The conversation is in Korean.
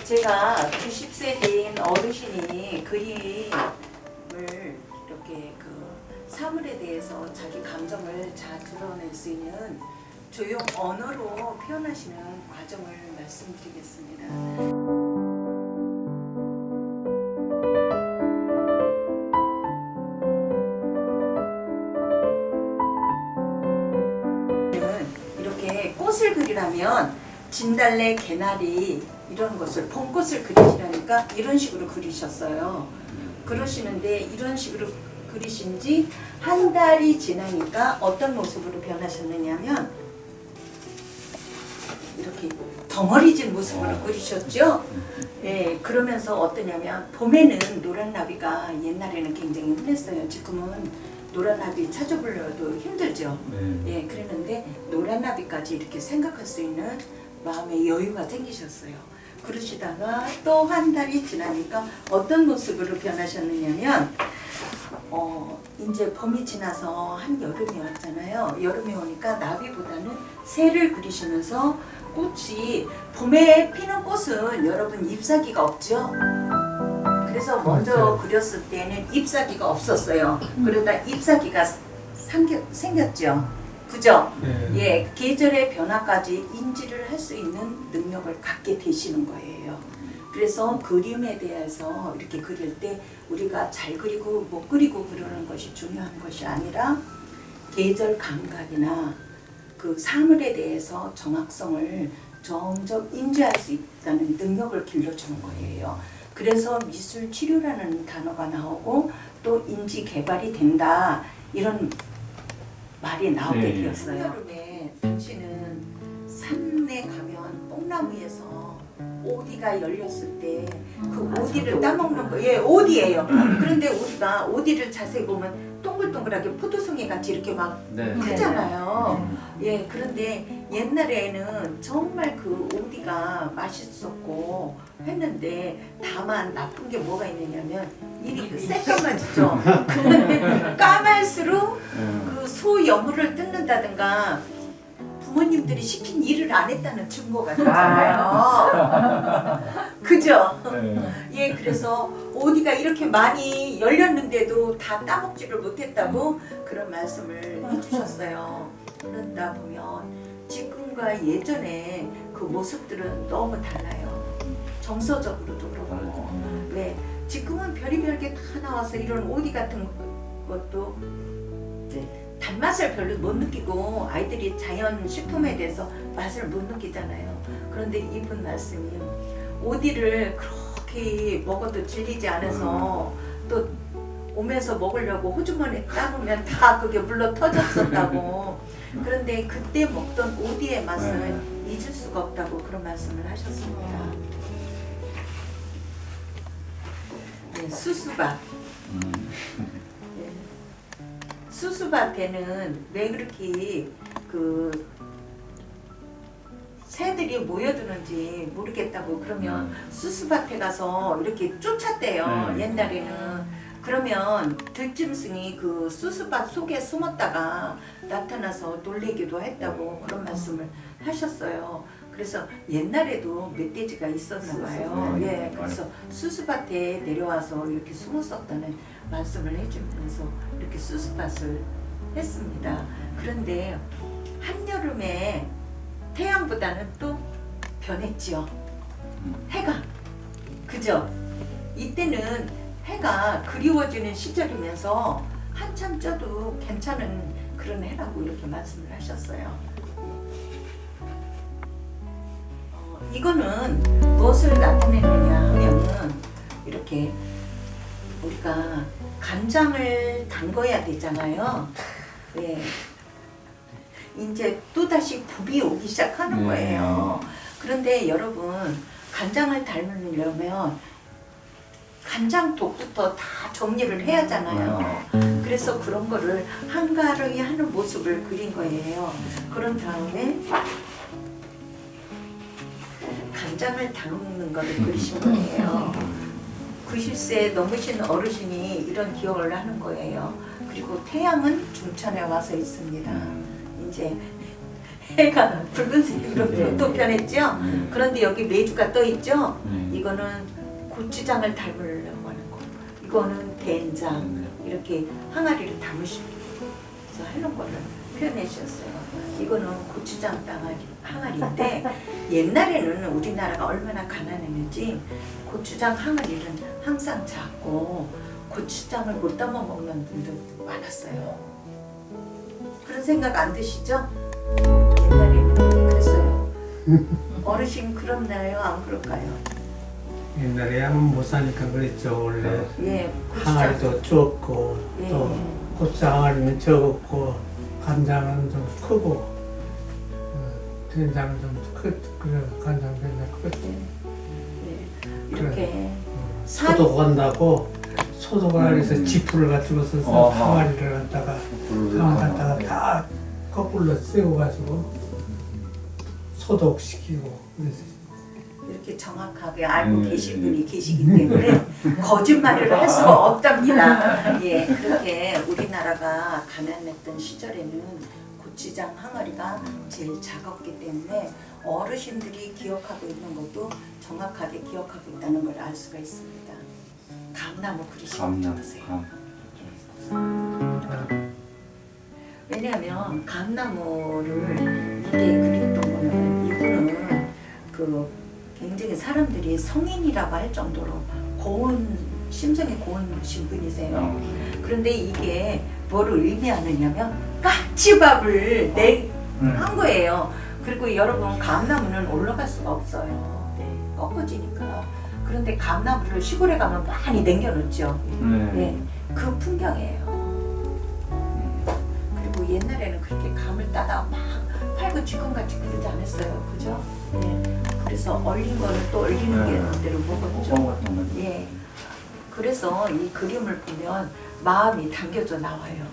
제가 90세 된 어르신이 그림을 이렇게 그 사물에 대해서 자기 감정을 잘 드러낼 수 있는 조용 언어로 표현하시는 과정을 말씀드리겠습니다. 이렇게 꽃을 그리라면 진달래, 개나리 이런 것을 봄꽃을 그리시라니까 이런 식으로 그리셨어요. 그러시는데 이런 식으로 그리신 지 한 달이 지나니까 어떤 모습으로 변하셨느냐면 이렇게 덩어리진 모습으로 그리셨죠. 예, 그러면서 어떠냐면 봄에는 노란 나비가 옛날에는 굉장히 흔했어요. 지금은 노란 나비 찾아보려도 힘들죠. 예, 그랬는데 노란 나비까지 이렇게 생각할 수 있는 마음의 여유가 생기셨어요. 그러시다가 또 한 달이 지나니까 어떤 모습으로 변하셨느냐면 이제 봄이 지나서 한 여름이 왔잖아요. 여름이 오니까 나비보다는 새를 그리시면서 꽃이 봄에 피는 꽃은 여러분 잎사귀가 없죠. 그래서 먼저 그렸을 때는 잎사귀가 없었어요. 그러다 잎사귀가 생겼죠. 그죠? 네. 예, 계절의 변화까지 인지를 할 수 있는 능력을 갖게 되시는 거예요. 그래서 그림에 대해서 이렇게 그릴 때 우리가 잘 그리고 못 그리고 그러는 것이 중요한 것이 아니라 계절 감각이나 그 사물에 대해서 정확성을 점점 인지할 수 있다는 능력을 길러주는 거예요. 그래서 미술 치료라는 단어가 나오고 또 인지 개발이 된다 이런 말이 나오게 되었어요. 여름에 당신은 산에 가면 뽕나무에서 오디가 열렸을 때 그 오디를 따먹는 거, 예, 오디예요. 그런데 우리가 오디를 자세히 보면 동글동글하게 포도송이 같이 이렇게 막 크잖아요. 예, 그런데 옛날에는 정말 그 오디가 맛있었고 했는데 다만 나쁜 게 뭐가 있느냐면 이리 그 새까만지죠. 근데 까말수록 그 소여물을 뜯는다든가 부모님들이 시킨 일을 안 했다는 증거가 되잖아요. 그죠? 예, 그래서 오디가 이렇게 많이 열렸는데도 다 따먹지를 못했다고 그런 말씀을 해주셨어요. 그러다 보면 지금과 예전에 그 모습들은 너무 달라요. 정서적으로도 그렇고. 왜 지금은 별의별 게 다 나와서 이런 오디 같은 것도 단맛을 별로 못 느끼고 아이들이 자연 식품에 대해서 맛을 못 느끼잖아요. 그런데 이분 말씀이 오디를 그렇게 먹어도 질리지 않아서 또 오면서 먹으려고 호주머니에 따보면 다 그게 물러 터졌었다고. 그런데 그때 먹던 오디의 맛은 잊을 수가 없다고 그런 말씀을 하셨습니다. 네, 수수밭. 수수밭에는 왜 그렇게 그 새들이 모여드는지 모르겠다고 그러면 수수밭에 가서 이렇게 쫓았대요. 옛날에는. 그러면 들짐승이 그 수수밭 속에 숨었다가 나타나서 놀래기도 했다고 그런 말씀을 하셨어요. 그래서 옛날에도 멧돼지가 있었나 봐요. 예, 그래서 수수밭에 내려와서 이렇게 숨었었다는 말씀을 해주면서 이렇게 수수밭을 했습니다. 그런데 한여름에 태양보다는 또 변했지요. 해가. 그죠? 이때는 해가 그리워지는 시절이면서 한참 쪄도 괜찮은 그런 해라고 이렇게 말씀을 하셨어요. 이거는 무엇을 나타내느냐 하면은 이렇게 우리가 간장을 담궈야 되잖아요. 네. 이제 또다시 붐이 오기 시작하는 거예요. 그런데 여러분 간장을 담으려면 간장독부터 다 정리를 해야 하잖아요. 그래서 그런 거를 한가하게 하는 모습을 그린 거예요. 그런 다음에 간장을 담는 거를 그리신 거예요. 90세 넘으신 어르신이 이런 기억을 하는 거예요. 그리고 태양은 중천에 와서 있습니다. 이제 해가 붉은색으로 또 변했죠. 그런데 여기 메주가 떠 있죠. 이거는 고추장을 담으려고 하는 거. 이거는 된장 이렇게 항아리를 담으시면서 하는 거를 표현해 주셨어요. 이거는 고추장 항아리인데 옛날에는 우리나라가 얼마나 가난했는지 고추장 항아리는 항상 작고 고추장을 못 담아 먹는 분들도 많았어요. 그런 생각 안 드시죠? 옛날에는 그랬어요. 어르신 그렇나요? 안 그럴까요? 옛날에 양은 못 사니까 그랬죠. 원래 예, 항아리도 좁고 예, 또 예. 고추 항아리는 적었고 간장은 좀 크고 된장은 좀 그래 간장 된장 크고 예. 이렇게 소독한다고 소독을 해서 지푸를 가지고 써서 항아리를 갖다가 상 갖다가 다 거꾸로 세워가지고 소독시키고 그래서 이렇게 정확하게 알고 계신 분이 계시기 때문에 거짓말을 할 수가 없답니다. 예, 그렇게 우리나라가 가난했던 시절에는 고추장 항아리가 제일 작았기 때문에 어르신들이 기억하고 있는 것도 정확하게 기억하고 있다는 걸 알 수가 있습니다. 감나무 그리시면 좋으세요. 왜냐하면 감나무를 이게 그렸던 거는 이분은 그 굉장히 사람들이 성인이라고 할 정도로 심성이 고운신 분이세요. 그런데 이게 뭐를 의미하느냐면 까치밥을 한 거예요. 그리고 여러분 감나무는 올라갈 수가 없어요. 네, 꺾어지니까. 그런데 감나무를 시골에 가면 많이 남겨놓죠. 네, 그 풍경이에요. 그리고 옛날에는 그렇게 감을 따다 막 팔고 지금같이 그러지 않았어요. 그죠? 네. 그래서 얼린 거는 또 얼리는 게 그대로 먹었죠. 예. 그래서 이 그림을 보면 마음이 담겨져 나와요.